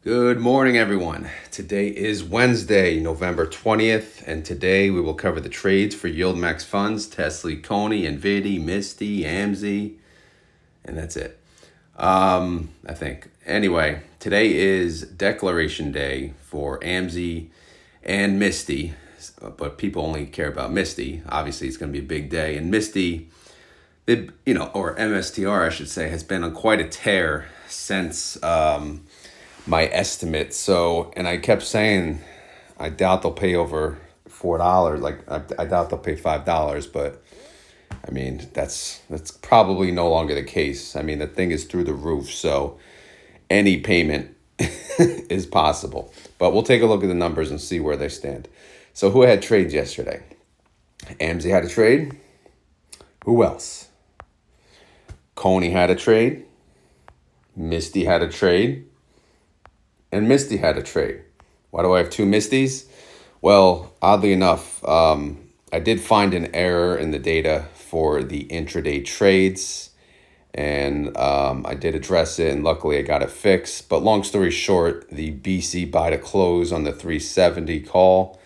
Good morning, everyone. Today is Wednesday, November 20th, and today we will cover the trades for YieldMax funds, TSLY, CONY, NVDY, MSTY, AMZY, and that's it. I think. Anyway, today is declaration day for AMZY and MSTY, but people only care about MSTY. Obviously, it's going to be a big day, and MSTY, or MSTR, I should say, has been on quite a tear since my estimate. So, and I kept saying, I doubt they'll pay over $4. Like I doubt they'll pay $5, but I mean, that's probably no longer the case. I mean, the thing is through the roof, so any payment is possible. But we'll take a look at the numbers and see where they stand. So who had trades yesterday? AMZY had a trade. Who else? CONY had a trade. MSTY had a trade. And MSTY had a trade. Why do I have two MSTYs? Well, oddly enough, I did find an error in the data for the intraday trades, and I did address it, and luckily I got it fixed. But long story short, the BC buy to close on the 370 call,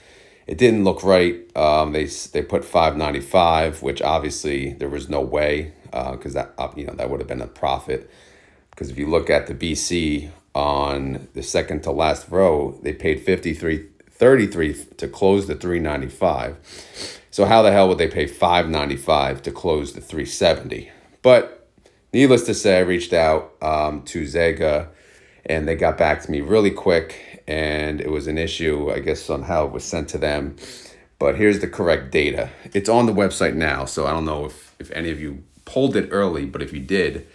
it didn't look right. They put 595, which obviously there was no way, because that would have been a profit. Because if you look at the BC on the second to last row, they paid 53.33 to close the 395. So how the hell would they pay 595 to close the 370? But needless to say, I reached out to Zega, and they got back to me really quick, and it was an issue, I guess, on how it was sent to them. But here's the correct data. It's on the website now, so I don't know if any of you pulled it early, but if you did,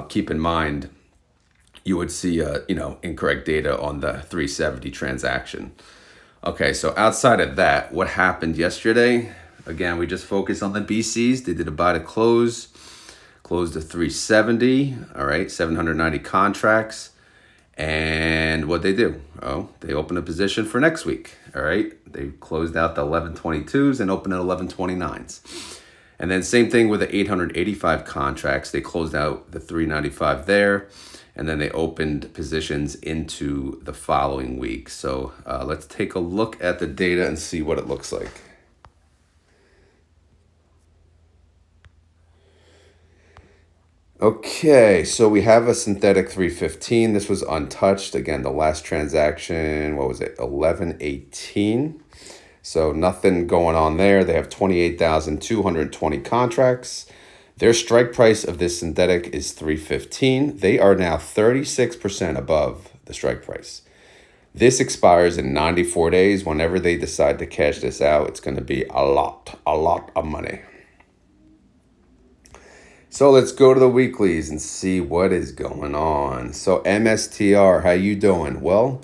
keep in mind, you would see incorrect data on the 370 transaction. Okay, so outside of that, what happened yesterday? Again, we just focus on the BCs. They did a buy to close the 370. All right, 790 contracts. And what they do? Oh, they open a position for next week. All right, they closed out the 1122s and opened at 1129s. And then same thing with the 885 contracts. They closed out the 395 there. And then they opened positions into the following week. So let's take a look at the data and see what it looks like. Okay, so we have a synthetic 315. This was untouched. Again, the last transaction, what was it, 1118. So nothing going on there. They have 28,220 contracts. Their strike price of this synthetic is 315. They are now 36% above the strike price. This expires in 94 days. Whenever they decide to cash this out, it's going to be a lot of money. So let's go to the weeklies and see what is going on. So MSTR, how you doing? Well,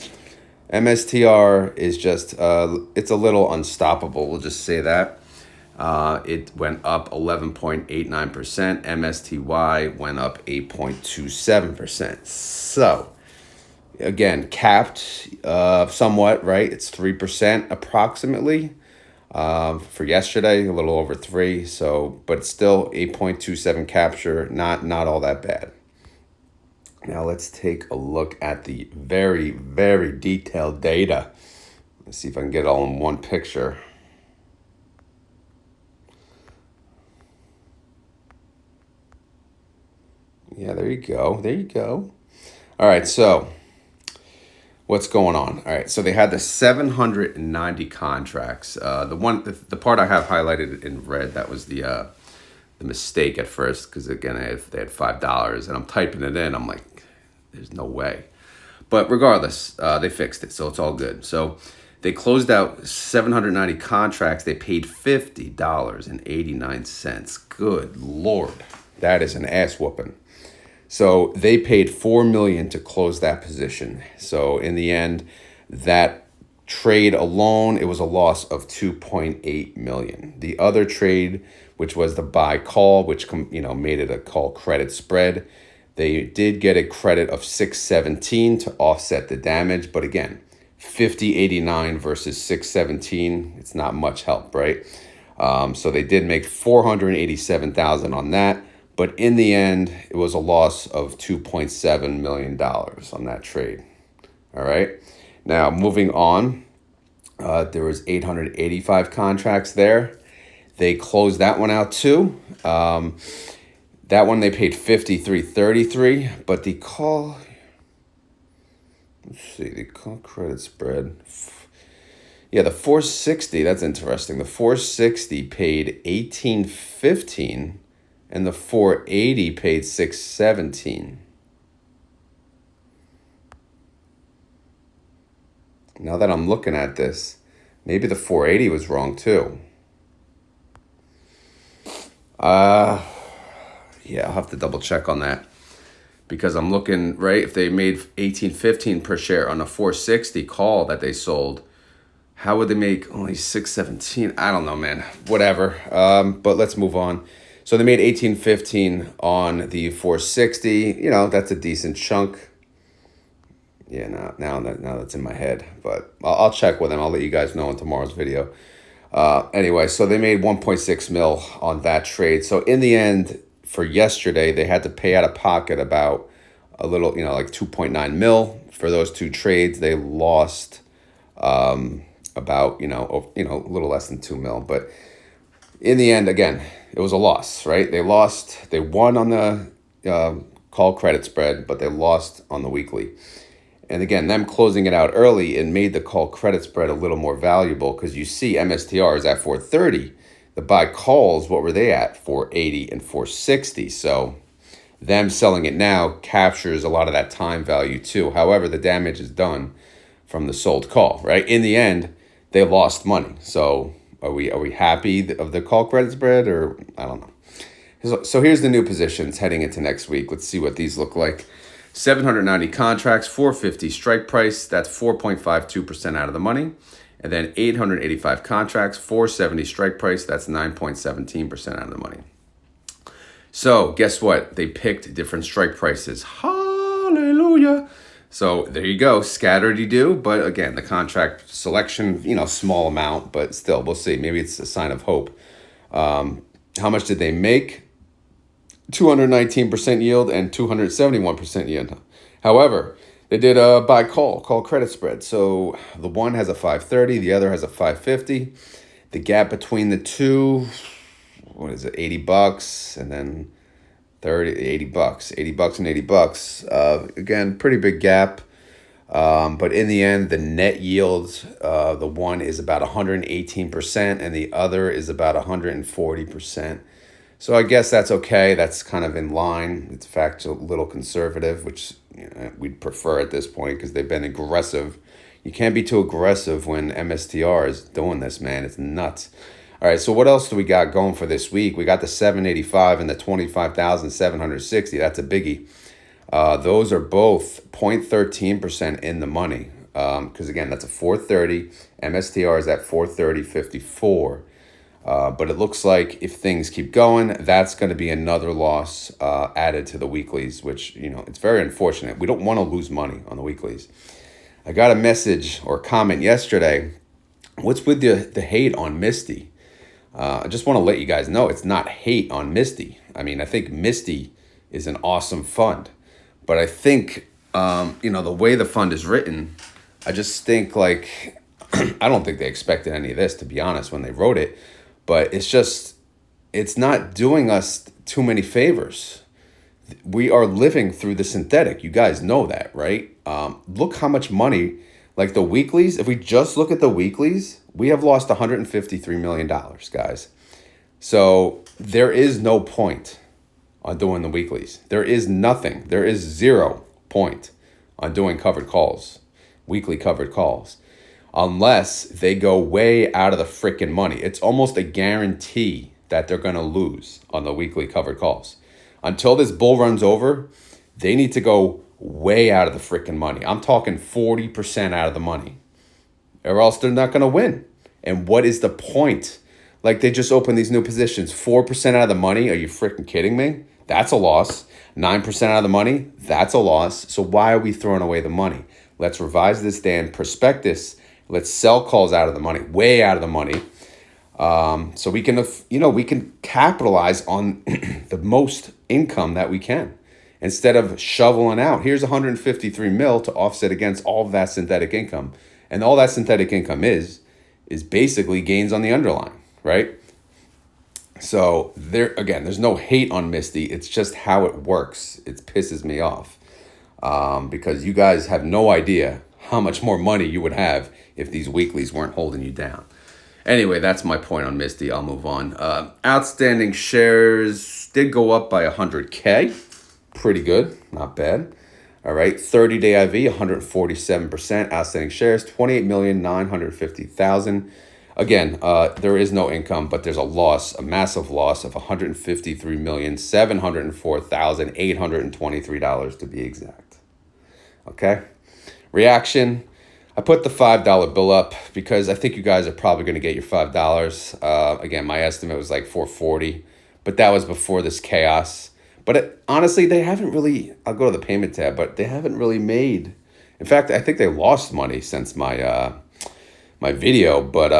MSTR is just, it's a little unstoppable. We'll just say that. It went up 11.89%. MSTY went up 8.27%. So, again, capped somewhat, right? It's 3% approximately for yesterday, a little over 3. So, but still 8.27 capture, not all that bad. Now let's take a look at the very, very detailed data. Let's see if I can get it all in one picture. Yeah, there you go. All right, so what's going on? All right, so they had the 790 contracts. The part I have highlighted in red, that was the mistake at first, because again, they had $5, and I'm typing it in. I'm like, there's no way. But regardless, they fixed it, so it's all good. So they closed out 790 contracts. They paid $50.89. Good Lord, that is an ass whooping. So they paid $4 million to close that position. So in the end, that trade alone, it was a loss of $2.8 million. The other trade, which was the buy call, which made it a call credit spread, they did get a credit of $617 to offset the damage. But again, $50.89 versus $617, it's not much help, right? So they did make $487,000 on that. But in the end, it was a loss of $2.7 million on that trade. All right. Now, moving on, there was 885 contracts there. They closed that one out too. That one they paid 53.33, but the call, let's see, the call credit spread. Yeah, the 460, that's interesting. The 460 paid 18.15 and the 480 paid 6.17. Now that I'm looking at this, maybe the 480 was wrong too. Yeah, I'll have to double check on that because I'm looking, right, if they made 18.15 per share on a 460 call that they sold, how would they make only 6.17? I don't know, man. Whatever. But let's move on. So they made 18.15 on the 460. You know, that's a decent chunk. Yeah, now that's in my head, but I'll check with them. I'll let you guys know in tomorrow's video. Anyway, so they made 1.6 mil on that trade. So in the end, for yesterday, they had to pay out of pocket about a little, like 2.9 mil for those two trades. They lost about a little less than 2 mil, but in the end, again, it was a loss, right? They won on the call credit spread, but they lost on the weekly. And again, them closing it out early, it made the call credit spread a little more valuable because you see MSTR is at 430. The buy calls, what were they at? 480 and 460. So them selling it now captures a lot of that time value too. However, the damage is done from the sold call, right? In the end, they lost money. So are we happy of the call credit spread, or I don't know. So here's the new positions heading into next week. Let's see what these look like. 790 contracts, 450 strike price. That's 4.52% out of the money. And then 885 contracts, 470 strike price. That's 9.17% out of the money. So guess what? They picked different strike prices. Hallelujah. So there you go. Scattered-y-do. But again, the contract selection, small amount, but still, we'll see. Maybe it's a sign of hope. How much did they make? 219% yield and 271% yield. However, they did a buy call credit spread. So the one has a 530, the other has a 550. The gap between the two, what is it, $80, and then 80 bucks and $80. Again, pretty big gap. But in the end, the net yield, the one is about 118% and the other is about 140%. So I guess that's okay. That's kind of in line. It's in fact a little conservative, which we'd prefer at this point because they've been aggressive. You can't be too aggressive when MSTR is doing this, man. It's nuts. All right, so what else do we got going for this week? We got the 785 and the 25,760. That's a biggie. Those are both 0.13% in the money. Because again, that's a 430. MSTR is at 430.54. But it looks like if things keep going, that's going to be another loss added to the weeklies, which, it's very unfortunate. We don't want to lose money on the weeklies. I got a message or comment yesterday. What's with the hate on MSTY? I just want to let you guys know it's not hate on MSTY. I mean, I think MSTY is an awesome fund. But I think, the way the fund is written, I just think I don't think they expected any of this, to be honest, when they wrote it. But it's not doing us too many favors. We are living through the synthetic. You guys know that, right? Look how much money, like the weeklies, if we just look at the weeklies, we have lost $153 million, guys. So there is no point on doing the weeklies. There is nothing. There is 0 point on doing covered calls, weekly covered calls, unless they go way out of the freaking money. It's almost a guarantee that they're going to lose on the weekly covered calls. Until this bull runs over, they need to go way out of the freaking money. I'm talking 40% out of the money, or else they're not going to win. And what is the point? Like, they just opened these new positions. 4% out of the money? Are you freaking kidding me? That's a loss. 9% out of the money? That's a loss. So why are we throwing away the money? Let's revise this damn prospectus. Let's sell calls out of the money, way out of the money. So we can capitalize on the most income that we can. instead of shoveling out, here's 153 mil to offset against all of that synthetic income. And all that synthetic income is basically gains on the underlying, right? So there, again, there's no hate on MSTY. It's just how it works. It pisses me off because you guys have no idea how much more money you would have if these weeklies weren't holding you down. Anyway, that's my point on MSTY. I'll move on. Outstanding shares did go up by 100K. Pretty good. Not bad. All right. 30-day IV, 147%. Outstanding shares, 28,950,000. Again, there is no income, but there's a loss, a massive loss of $153,704,823 to be exact. Okay. Reaction. I put the $5 bill up because I think you guys are probably going to get your $5. Again, my estimate was like 440, but that was before this chaos. But honestly, they haven't really, I'll go to the payment tab, but they haven't really made, in fact, I think they lost money since my my video, but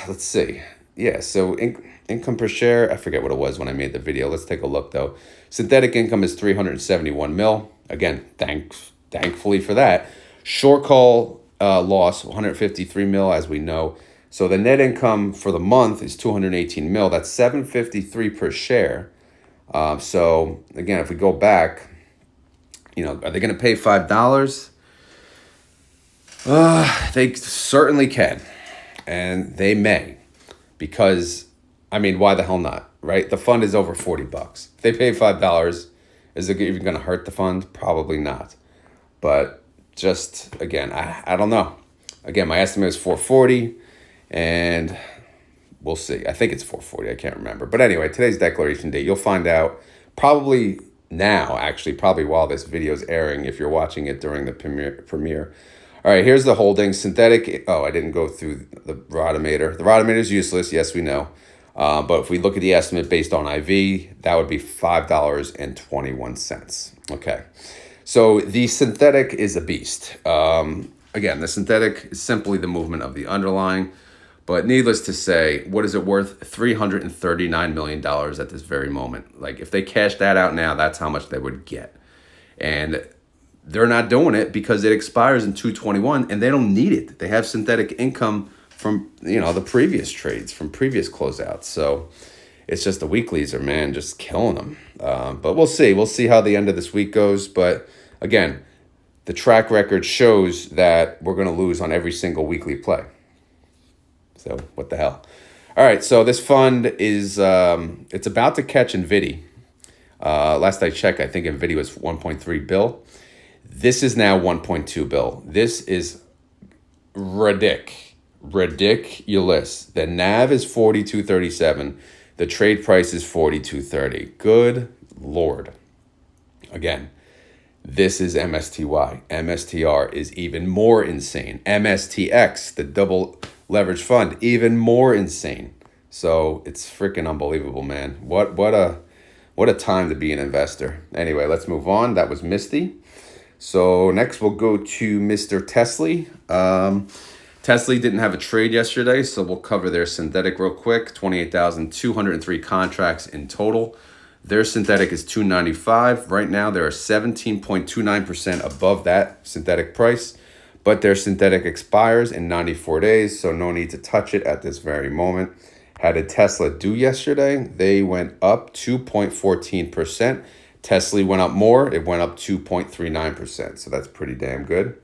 let's see. Yeah, so income per share, I forget what it was when I made the video. Let's take a look though. Synthetic income is 371 mil. Again, thankfully for that. Short call loss, 153 mil, as we know. So the net income for the month is 218 mil. That's 753 per share. So again, if we go back, you know, are they going to pay $5? They certainly can, and they may, because I mean, why the hell not, right? The fund is over $40. If they pay $5, is it even going to hurt the fund? Probably not. But just again, I don't know. Again, my estimate is 440, and we'll see. I think it's 440. I can't remember. But anyway, today's declaration date. You'll find out probably now, actually, probably while this video is airing, if you're watching it during the premiere. All right, here's the holding. Synthetic. Oh, I didn't go through the Rodamator. The Rodamator is useless. Yes, we know. But if we look at the estimate based on IV, that would be $5.21. Okay. So the synthetic is a beast. Again, the synthetic is simply the movement of the underlying. But needless to say, what is it worth? $339 million at this very moment. Like, if they cash that out now, that's how much they would get. And they're not doing it because it expires in 2/21, and they don't need it. They have synthetic income from, you know, the previous trades, from previous closeouts. So it's just the weeklies are, man, just killing them. But we'll see. We'll see how the end of this week goes. But again, the track record shows that we're going to lose on every single weekly play. So what the hell? All right, so this fund is, it's about to catch NVDY. Last I checked, I think NVDY was 1.3 bill. This is now 1.2 bill. This is ridiculous. The NAV is 42.37. The trade price is 42.30. Good Lord. Again, this is MSTY. MSTR is even more insane. MSTX, the double leverage fund, even more insane. So it's freaking unbelievable, man. What a time to be an investor. Anyway, let's move on. That was MSTY. So next we'll go to Mr. TSLY. TSLY didn't have a trade yesterday, so we'll cover their synthetic real quick. 28,203 contracts in total. Their synthetic is 295. Right now, they are 17.29% above that synthetic price, but their synthetic expires in 94 days, so no need to touch it at this very moment. How did Tesla do yesterday? They went up 2.14%. TSLY went up more. It went up 2.39%, so that's pretty damn good.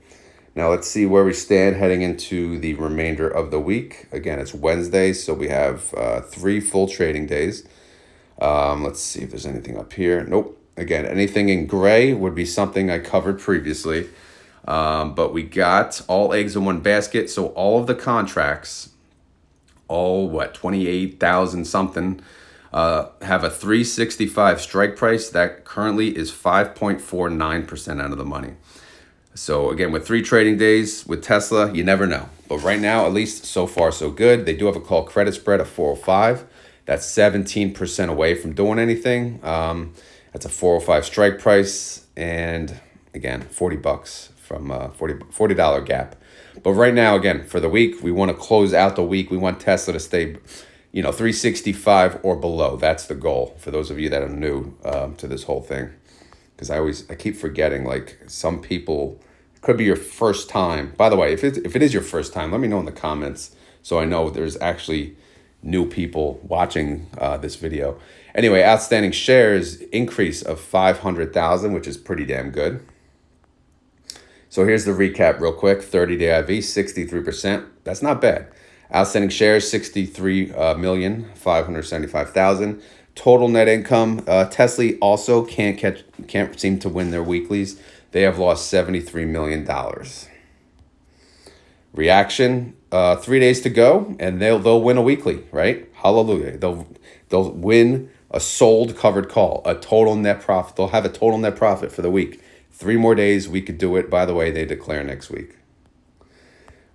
Now let's see where we stand heading into the remainder of the week. Again, it's Wednesday, so we have 3 full trading days. Let's see if there's anything up here. Nope. Again, anything in gray would be something I covered previously. But we got all eggs in one basket. So all of the contracts, all 28,000 something, have a 365 strike price. That currently is 5.49% out of the money. So again, with 3 trading days with Tesla, you never know. But right now, at least so far, so good. They do have a call credit spread of 405. That's 17% away from doing anything. That's a 405 strike price. And again, $40 from $40 gap. But right now, again, for the week, we want to close out the week. We want Tesla to stay, 365 or below. That's the goal for those of you that are new to this whole thing. because I keep forgetting, like some people, it could be your first time. By the way, if it is your first time, let me know in the comments so I know there's actually new people watching this video. Anyway, outstanding shares increase of 500,000, which is pretty damn good. So here's the recap real quick. 30-day IV, 63%. That's not bad. Outstanding shares, 63,575,000. Total net income. TSLY also can't seem to win their weeklies. They have lost $73 million. Reaction, 3 days to go, and they'll win a weekly, right? Hallelujah. They'll win a sold covered call, a total net profit. They'll have a total net profit for the week. 3 more days, we could do it. By the way, they declare next week.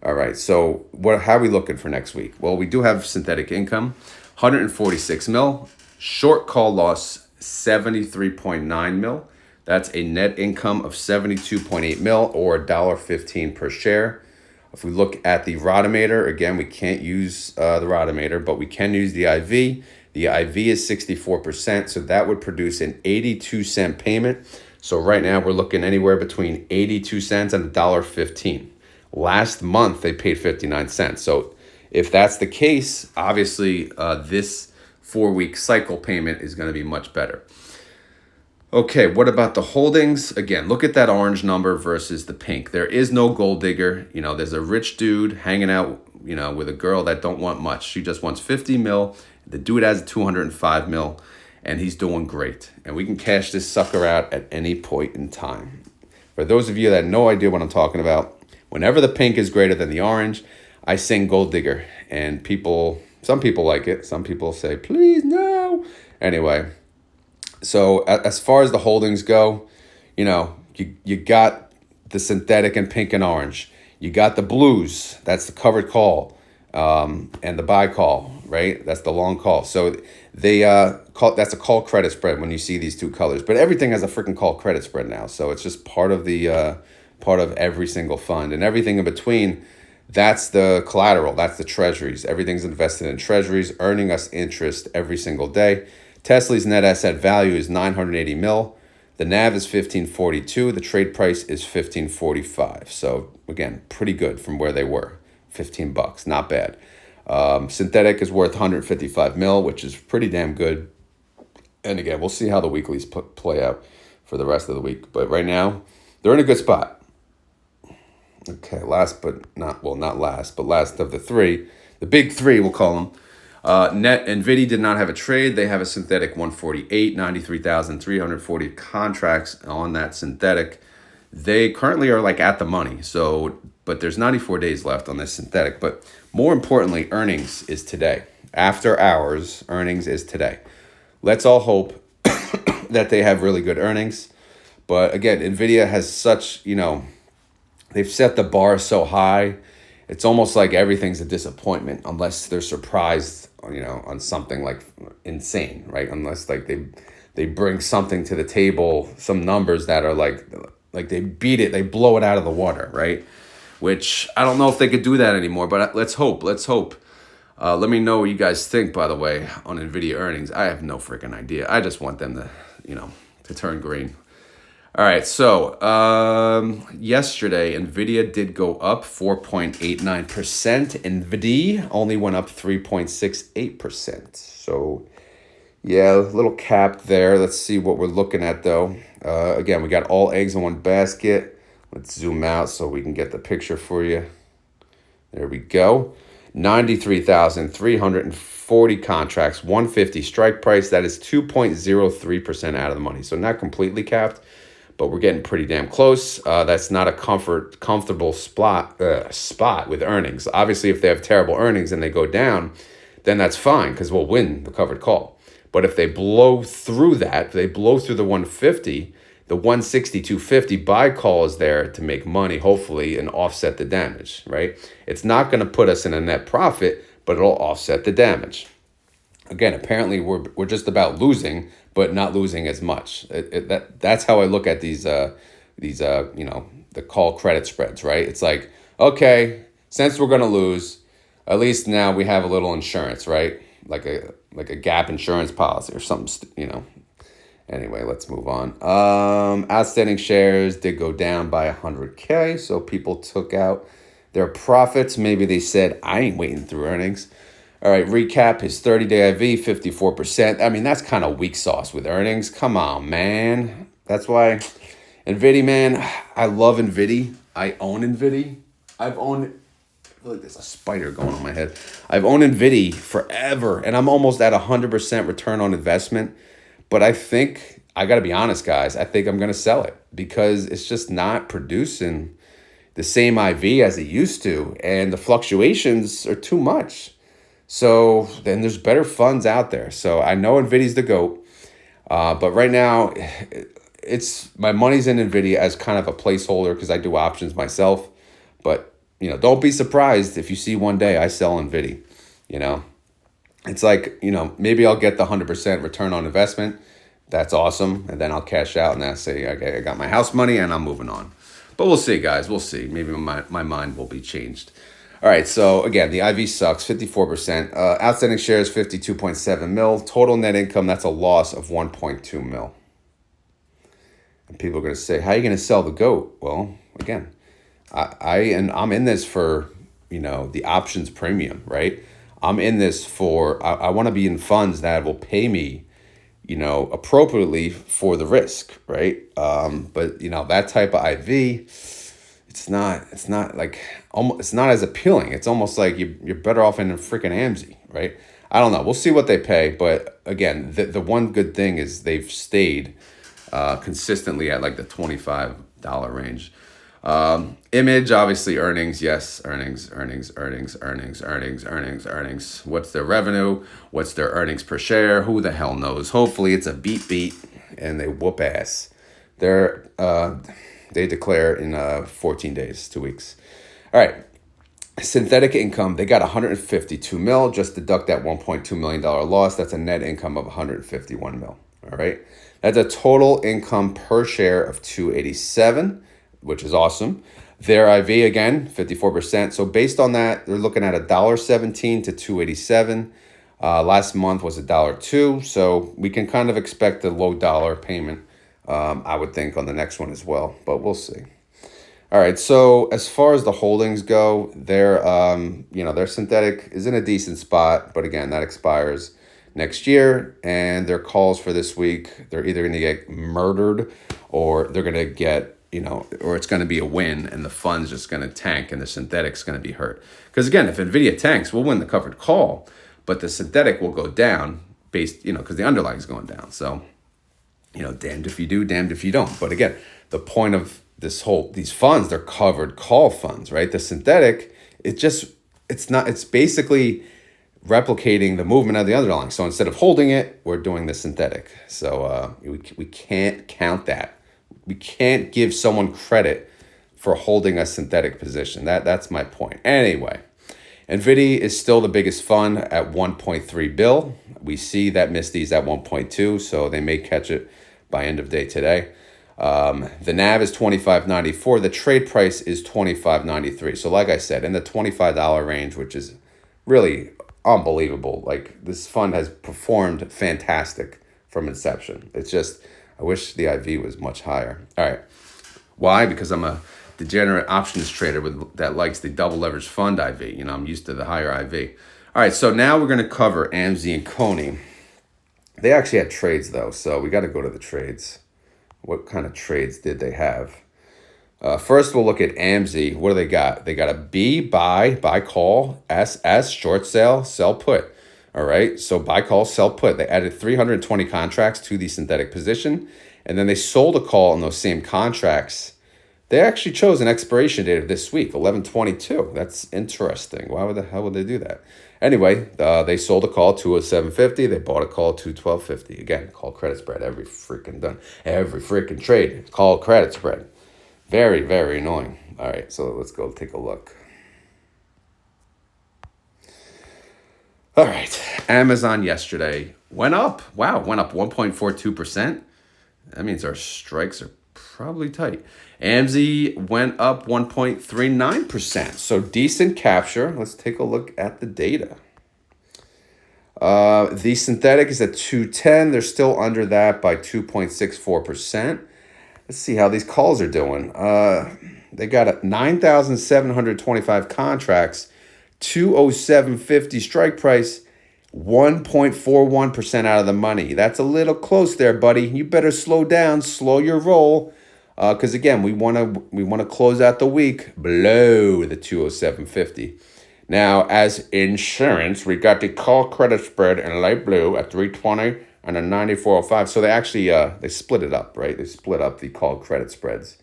All right, so how are we looking for next week? Well, we do have synthetic income, 146 mil. Short call loss, 73.9 mil. That's a net income of 72.8 mil or $1.15 per share. If we look at the Rotometer, again, we can't use the Rotometer, but we can use the IV. The IV is 64%, so that would produce an 82-cent payment. So right now we're looking anywhere between 82 cents and $1.15. Last month they paid 59 cents. So if that's the case, obviously this 4-week cycle payment is going to be much better. Okay, what about the holdings? Again, look at that orange number versus the pink. There is no gold digger. You know, there's a rich dude hanging out, you know, with a girl that don't want much. She just wants 50 mil. The dude has 205 mil, and he's doing great. And we can cash this sucker out at any point in time. For those of you that have no idea what I'm talking about, whenever the pink is greater than the orange, I sing gold digger. And some people like it. Some people say, please, no. Anyway. So as far as the holdings go, you know, you got the synthetic and pink and orange. You got the blues, that's the covered call, and the buy call, right? That's the long call. So that's a call credit spread when you see these two colors. But everything has a freaking call credit spread now. So it's just part of every single fund, and everything in between. That's the collateral. That's the treasuries. Everything's invested in treasuries, earning us interest every single day. TSLY's net asset value is 980 mil. The NAV is 1542. The trade price is 1545. So again, pretty good from where they were. $15, not bad. Synthetic is worth 155 mil, which is pretty damn good. And again, we'll see how the weeklies play out for the rest of the week. But right now, they're in a good spot. Okay, last of the three, the big three, we'll call them. NVDY did not have a trade. They have a synthetic 148, 93,340 contracts on that synthetic. They currently are like at the money. So, but there's 94 days left on this synthetic. But more importantly, earnings is today. After hours, earnings is today. Let's all hope that they have really good earnings. But again, NVIDIA has such, you know, they've set the bar so high. It's almost like everything's a disappointment unless they're surprised, you know, on something like insane, right? Unless like they bring something to the table, some numbers that are like they beat it, they blow it out of the water, right? Which I don't know if they could do that anymore, but let's hope. Let me know what you guys think, by the way, on NVIDIA earnings. I have no freaking idea. I just want them to, you know, to turn green. All right, so yesterday, NVIDIA did go up 4.89%. NVDY only went up 3.68%. So, yeah, a little cap there. Let's see what we're looking at, though. Again, we got all eggs in one basket. Let's zoom out so we can get the picture for you. There we go. 93,340 contracts, 150 strike price. That is 2.03% out of the money. So not completely capped, but we're getting pretty damn close. That's not a comfortable spot with earnings. Obviously, if they have terrible earnings and they go down, then that's fine because we'll win the covered call. But if they blow through that, if they blow through the 150, the 160, 250 buy call is there to make money, hopefully, and offset the damage, right? It's not going to put us in a net profit, but it'll offset the damage. Again, apparently we're just about losing, but not losing as much. That's how I look at these you know, the call credit spreads, right? It's like, okay, since we're going to lose, at least now we have a little insurance, right? Like a gap insurance policy or something, you know. Anyway, let's move on. Outstanding shares did go down by 100K. So people took out their profits. Maybe they said, I ain't waiting through earnings. All right, recap his 30-day IV, 54%. I mean, that's kind of weak sauce with earnings. Come on, man. That's why NVDY, man, I love NVDY. I own NVDY. I feel like there's a spider going on my head. I've owned NVDY forever, and I'm almost at 100% return on investment. But I think, I got to be honest, guys, I think I'm going to sell it because it's just not producing the same IV as it used to, and the fluctuations are too much. So then there's better funds out there. So I know NVIDIA's the GOAT, but right now it's my money's in NVIDIA as kind of a placeholder because I do options myself. But, you know, don't be surprised if you see one day I sell NVIDIA, you know. It's like, you know, maybe I'll get the 100% return on investment. That's awesome. And then I'll cash out and I say, okay, I got my house money and I'm moving on. But we'll see, guys. We'll see. Maybe my mind will be changed. All right. So, again, the IV sucks, 54%. Outstanding shares, 52.7 mil. Total net income, that's a loss of 1.2 mil. And people are going to say, how are you going to sell the GOAT? Well, again, I'm in this for, you know, the options premium, right? I'm in this for, I want to be in funds that will pay me, you know, appropriately for the risk, right? But, you know, that type of IV, it's not like, it's not as appealing. It's almost like you're better off in a freaking AMZY, right? I don't know. We'll see what they pay. But again, the one good thing is they've stayed consistently at like the $25 range. Image, obviously earnings. Yes, earnings. What's their revenue? What's their earnings per share? Who the hell knows? Hopefully it's a beat and they whoop ass. They declare in 14 days, 2 weeks. All right. Synthetic income, they got 152 mil. Just deduct that $1.2 million loss. That's a net income of 151 mil. All right. That's a total income per share of 287, which is awesome. Their IV, again, 54%. So based on that, they're looking at $1.17 to 287. Last month was $1.02. So we can kind of expect a low dollar payment, I would think, on the next one as well. But we'll see. All right. So as far as the holdings go, their synthetic is in a decent spot. But again, that expires next year. And their calls for this week, they're either going to get murdered or they're going to get, you know, or it's going to be a win and the fund's just going to tank and the synthetic's going to be hurt. Because again, if NVIDIA tanks, we'll win the covered call, but the synthetic will go down based, you know, because the underlying is going down. So, you know, damned if you do, damned if you don't. But again, the point of these funds, they're covered call funds, right? The synthetic, it's basically replicating the movement of the underlying. So instead of holding it, we're doing the synthetic. So we can't count that. We can't give someone credit for holding a synthetic position. That's my point. Anyway, NVIDY is still the biggest fund at 1.3 bill. We see that MSTY is at 1.2, so they may catch it by end of day today. The NAV is $25.94. The trade price is $25.93. So like I said, in the $25 range, which is really unbelievable. Like, this fund has performed fantastic from inception. It's just, I wish the IV was much higher. All right. Why? Because I'm a degenerate options trader that likes the double leverage fund IV. You know, I'm used to the higher IV. All right. So now we're going to cover AMZY and CONY. They actually had trades, though. So we got to go to the trades. What kind of trades did they have? First, we'll look at AMZY. What do they got? They got a B, buy call, SS, short sell put. All right, so buy call, sell put. They added 320 contracts to the synthetic position, and then they sold a call on those same contracts. They actually chose an expiration date of this week, 11/22. That's interesting. Why the hell would they do that? Anyway, they sold a call to a 750. They bought a call to 1250. Again, call credit spread every freaking trade. Call credit spread. Very, very annoying. All right, so let's go take a look. All right, Amazon yesterday went up. Wow, went up 1.42%. That means our strikes are probably tight. AMZY went up 1.39%. So decent capture. Let's take a look at the data. The synthetic is at 210. They're still under that by 2.64%. Let's see how these calls are doing. They got 9,725 contracts, 207.50 strike price, 1.41% out of the money. That's a little close there, buddy. You better slow down, slow your roll, because again, we want to close out the week below the 207.50. Now, as insurance, we got the call credit spread in light blue at 320 and a 94.05. So they actually they split it up, right? They split up the call credit spreads.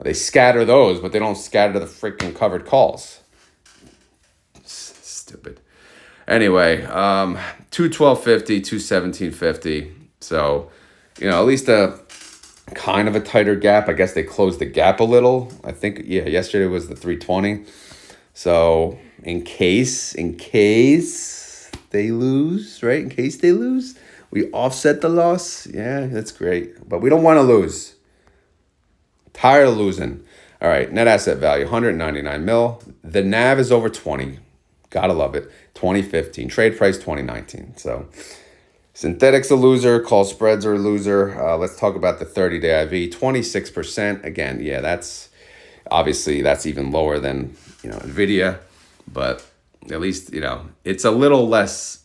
They scatter those, but they don't scatter the freaking covered calls. Stupid. Anyway, 212.50, 217.50. So, at least a kind of a tighter gap. I guess they closed the gap a little. I think, yesterday was the 320. So in case they lose, right? In case they lose, we offset the loss. Yeah, that's great. But we don't want to lose. Tired of losing. All right, net asset value, 199 mil. The NAV is over 20. Gotta love it. 2015. Trade price, 2019. So synthetics a loser. Call spreads are a loser. Let's talk about the 30-day IV. 26%. Again, that's obviously that's even lower than NVDY. But at least, it's a little less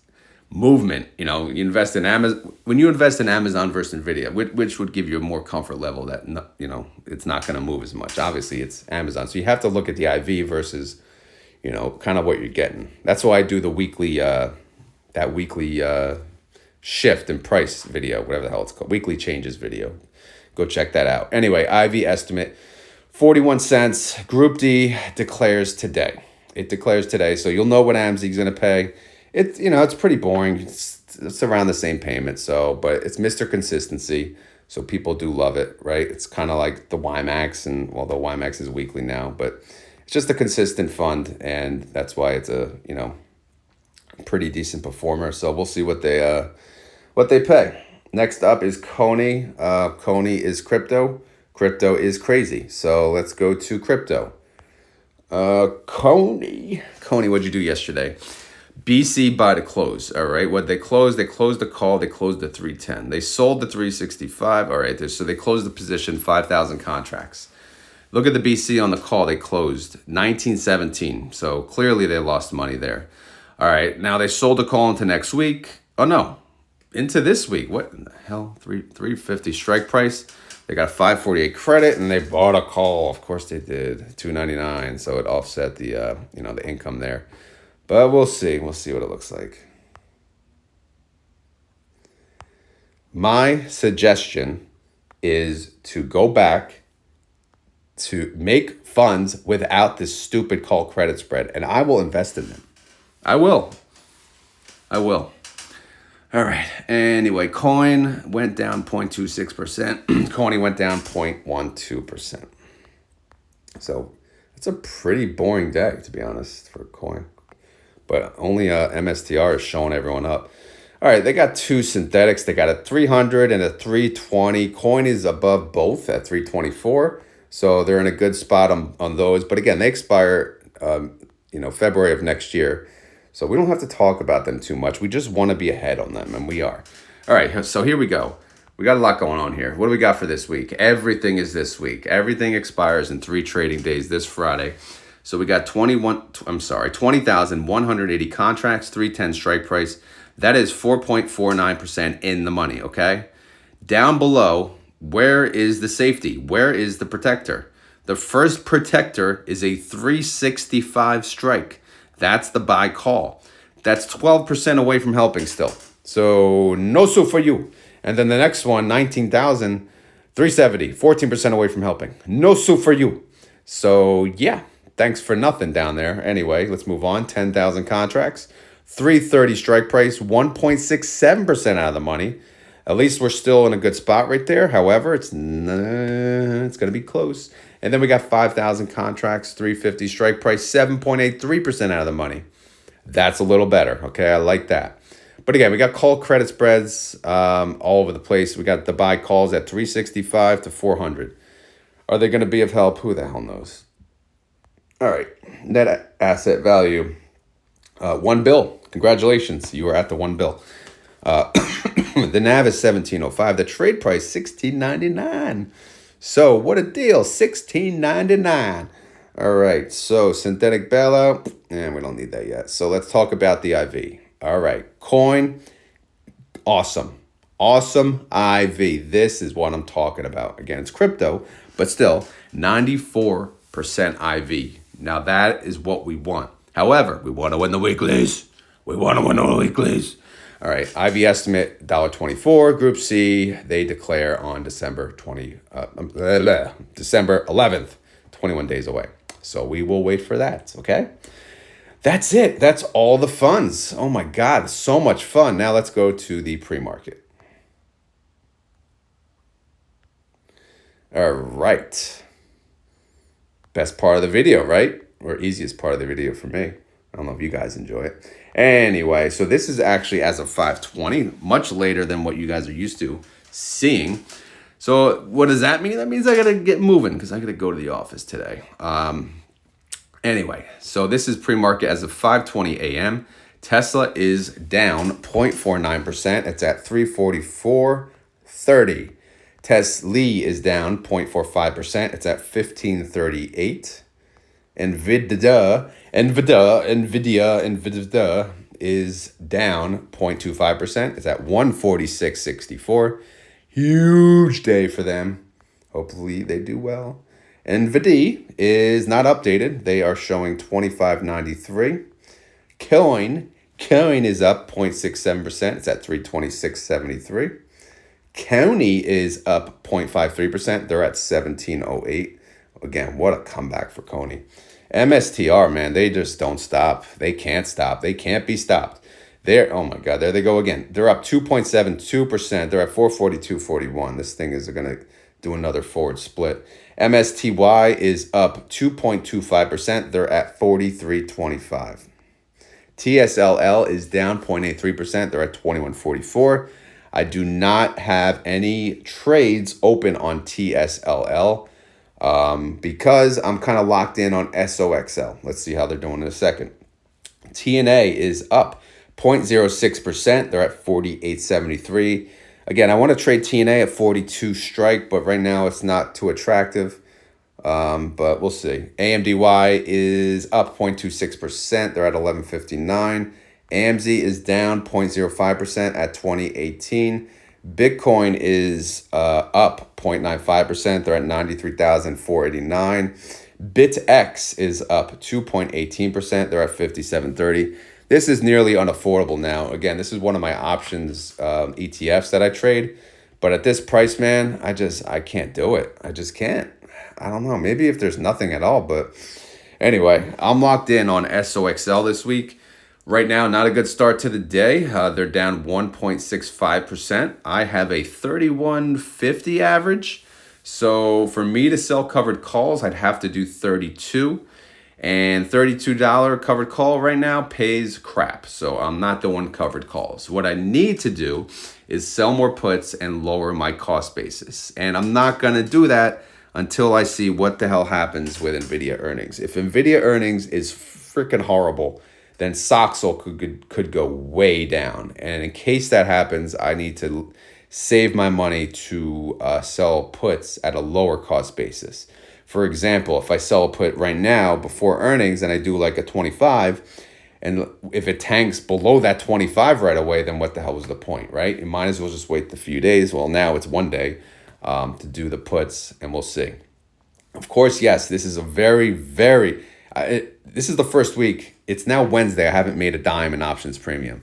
movement. You invest in Amazon. When you invest in Amazon versus NVIDIA, which would give you a more comfort level that, it's not going to move as much. Obviously, it's Amazon. So you have to look at the IV versus, kind of what you're getting. That's why I do the weekly, shift in price video, whatever the hell it's called, weekly changes video. Go check that out. Anyway, IV estimate, 41 cents. Group D declares today. It declares today, so you'll know what AMZY is going to pay. It's pretty boring. It's around the same payment, but it's Mr. Consistency, so people do love it, right? It's kind of like the YieldMax, and the YieldMax is weekly now, but it's just a consistent fund, and that's why it's a pretty decent performer. So we'll see what they pay. Next up is CONY. CONY is crypto. Crypto is crazy. So let's go to crypto. CONY, what'd you do yesterday? BC by the close. All right. What they closed the call. They closed the 310. They sold the 365. All right. So they closed the position, 5,000 contracts. Look at the BC on the call. They closed 1917. So clearly they lost money there. All right. Now they sold the call into next week. Oh, no. Into this week. What in the hell? 350 strike price. They got 548 credit, and they bought a call. Of course they did. 299. So it offset the the income there. But we'll see. We'll see what it looks like. My suggestion is to go back to make funds without this stupid call credit spread, and I will invest in them. I will. All right. Anyway, coin went down 0.26%. CONY went down 0.12%. So it's a pretty boring day, to be honest, for coin. But only MSTR is showing everyone up. All right, they got two synthetics. They got a 300 and a 320. Coin is above both at 324. So they're in a good spot on those. But again, they expire, February of next year. So we don't have to talk about them too much. We just want to be ahead on them, and we are. All right, so here we go. We got a lot going on here. What do we got for this week? Everything is this week. Everything expires in 3 trading days this Friday. So we got 20,180 contracts, 310 strike price. That is 4.49% in the money, okay? Down below, where is the safety? Where is the protector? The first protector is a 365 strike. That's the buy call. That's 12% away from helping still. So no soup for you. And then the next one, 19,370, 14% away from helping. No soup for you. So yeah, thanks for nothing down there. Anyway, let's move on. 10,000 contracts, 330 strike price, 1.67% out of the money. At least we're still in a good spot right there. However, it's going to be close. And then we got 5,000 contracts, 350 strike price, 7.83% out of the money. That's a little better. Okay, I like that. But again, we got call credit spreads all over the place. We got the buy calls at 365 to 400. Are they going to be of help? Who the hell knows? All right, net asset value, $1 billion. Congratulations, you are at the 1 bill. The NAV is 1705. The trade price 16.99. So what a deal, 16.99. All right, so synthetic bailout, and we don't need that yet. So let's talk about the IV. All right, coin, awesome. Awesome IV. This is what I'm talking about. Again, it's crypto, but still 94% IV. Now that is what we want. However, we want to win the weeklies. We want to win the weeklies. All right, IV estimate $1.24. Group C, they declare on December 11th, 21 days away. So we will wait for that, okay? That's it. That's all the funds. Oh my God, so much fun. Now let's go to the pre-market. All right. Best part of the video, right? Or easiest part of the video for me. I don't know if you guys enjoy it. Anyway, so this is actually as of 5:20, much later than what you guys are used to seeing. So what does that mean? That means I got to get moving because I got to go to the office today. Anyway, so this is pre-market as of 5:20 a.m. Tesla is down 0.49%. It's at 344.30. TSLY is down 0.45%. It's at 1538. NVDY is down 0.25%. It's at 146.64. Huge day for them. Hopefully they do well. NVDY is not updated. They are showing 25.93. CONY is up 0.67%. It's at 326.73. CONY is up 0.53%. They're at 1708. Again, what a comeback for CONY. MSTR, man, they just don't stop. They can't stop. They can't be stopped. Oh my God, there they go again. They're up 2.72%. They're at 442.41. This thing is going to do another forward split. MSTY is up 2.25%. They're at 43.25. TSLY is down 0.83%. They're at 21.44. I do not have any trades open on TSLY because I'm kind of locked in on SOXL. Let's see how they're doing in a second. TNA is up 0.06%. They're at 48.73. Again, I want to trade TNA at 42 strike, but right now it's not too attractive. But we'll see. AMZY is up 0.26%. They're at 11.59. AMZY is down 0.05% at 2018. Bitcoin is up 0.95%. They're at 93,489. BitX is up 2.18%. They're at 57.30. This is nearly unaffordable now. Again, this is one of my options ETFs that I trade. But at this price, man, I can't do it. I just can't. I don't know. Maybe if there's nothing at all. But anyway, I'm locked in on SOXL this week. Right now, not a good start to the day. They're down 1.65%. I have a 31.50 average. So for me to sell covered calls, I'd have to do 32. And $32 covered call right now pays crap. So I'm not doing covered calls. What I need to do is sell more puts and lower my cost basis. And I'm not going to do that until I see what the hell happens with NVIDIA earnings. If NVIDIA earnings is freaking horrible, then SOXL could go way down. And in case that happens, I need to save my money to sell puts at a lower cost basis. For example, if I sell a put right now before earnings and I do like a 25, and if it tanks below that 25 right away, then what the hell was the point, right? You might as well just wait the few days. Well, now it's 1 day to do the puts, and we'll see. Of course, yes, this is a this is the first week. It's now Wednesday. I haven't made a dime in options premium.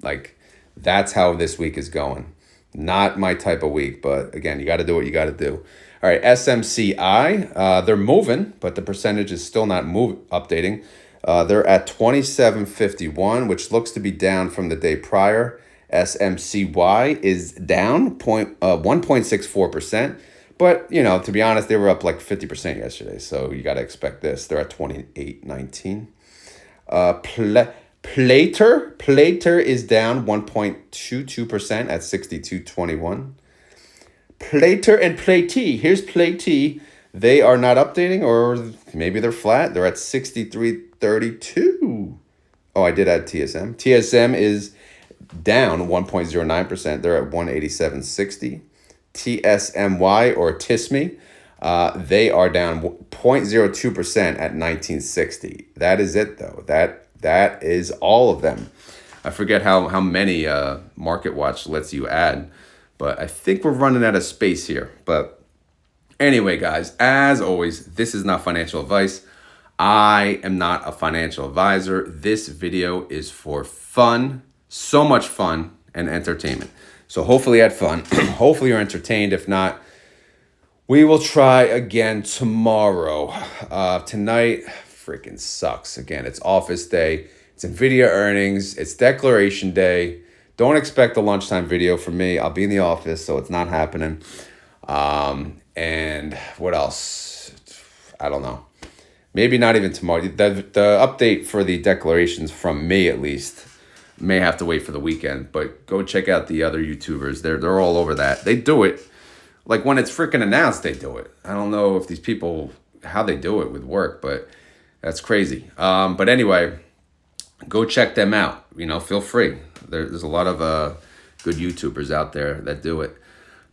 Like, that's how this week is going. Not my type of week, but again, you got to do what you got to do. All right, SMCI, they're moving, but the percentage is still not updating. They're at 27.51, which looks to be down from the day prior. SMCY is down 1.64%. But, to be honest, they were up like 50% yesterday. So you got to expect this. They're at 28.19. Plater is down 1.22% at 62.21. Plater and Platee. Here's Platee. They are not updating, or maybe they're flat. They're at 63.32. Oh, I did add TSM. TSM is down 1.09%. They're at 187.60. TSMY or TSMY, they are down 0.02% at 1960. That is it though. That is all of them. I forget how many Market Watch lets you add, but I think we're running out of space here. But anyway, guys, as always, this is not financial advice. I am not a financial advisor. This video is for fun, so much fun and entertainment. So hopefully you had fun. Hopefully you're entertained. If not, we will try again tomorrow. Tonight freaking sucks. Again, it's office day. It's NVDY earnings. It's declaration day. Don't expect a lunchtime video from me. I'll be in the office, so it's not happening. And what else? I don't know. Maybe not even tomorrow. The update for the declarations from me, at least, may have to wait for the weekend. But go check out the other YouTubers. They're all over that. They do it. Like when it's freaking announced, they do it. I don't know if these people, how they do it with work, but that's crazy. But anyway, go check them out. Feel free. There's a lot of good YouTubers out there that do it.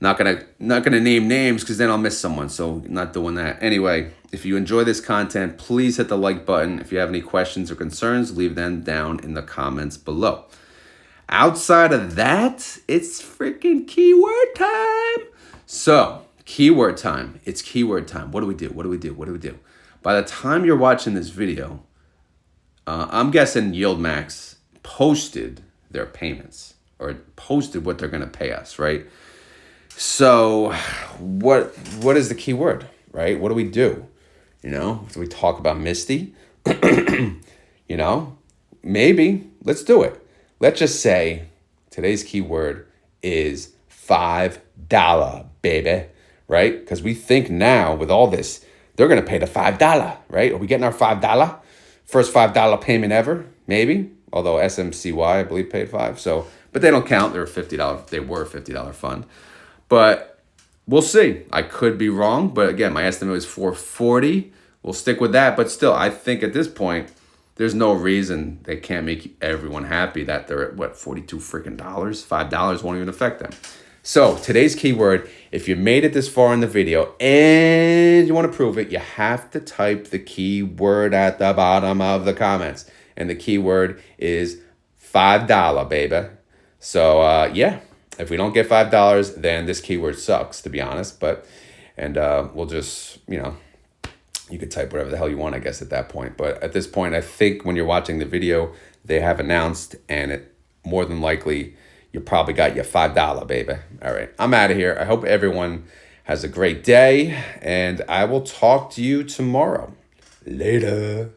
Not gonna name names because then I'll miss someone. So not doing that. Anyway, if you enjoy this content, please hit the like button. If you have any questions or concerns, leave them down in the comments below. Outside of that, it's freaking keyword time. So keyword time. It's keyword time. What do we do? By the time you're watching this video, I'm guessing YieldMax posted their payments or posted what they're gonna pay us, right? So what is the key word, right? What do we do? Do we talk about MSTY? Maybe. Let's do it. Let's just say today's keyword is $5, baby, right? Because we think now with all this, they're going to pay the $5, right? Are we getting our $5? First $5 payment ever? Maybe. Although SMCY, I believe, paid $5. So, but they don't count. They're $50. They were a $50 fund. But we'll see. I could be wrong, but again, my estimate was 440. We'll stick with that. But still, I think at this point, there's no reason they can't make everyone happy that they're at what, 42 freaking dollars. $5 won't even affect them. So today's keyword, if you made it this far in the video and you want to prove it, you have to type the keyword at the bottom of the comments. And the keyword is $5, baby. So yeah. If we don't get $5, then this keyword sucks, to be honest. And we'll just, you could type whatever the hell you want, I guess, at that point. But at this point, I think when you're watching the video, they have announced, and it more than likely, you probably got your $5, baby. All right, I'm out of here. I hope everyone has a great day, and I will talk to you tomorrow. Later.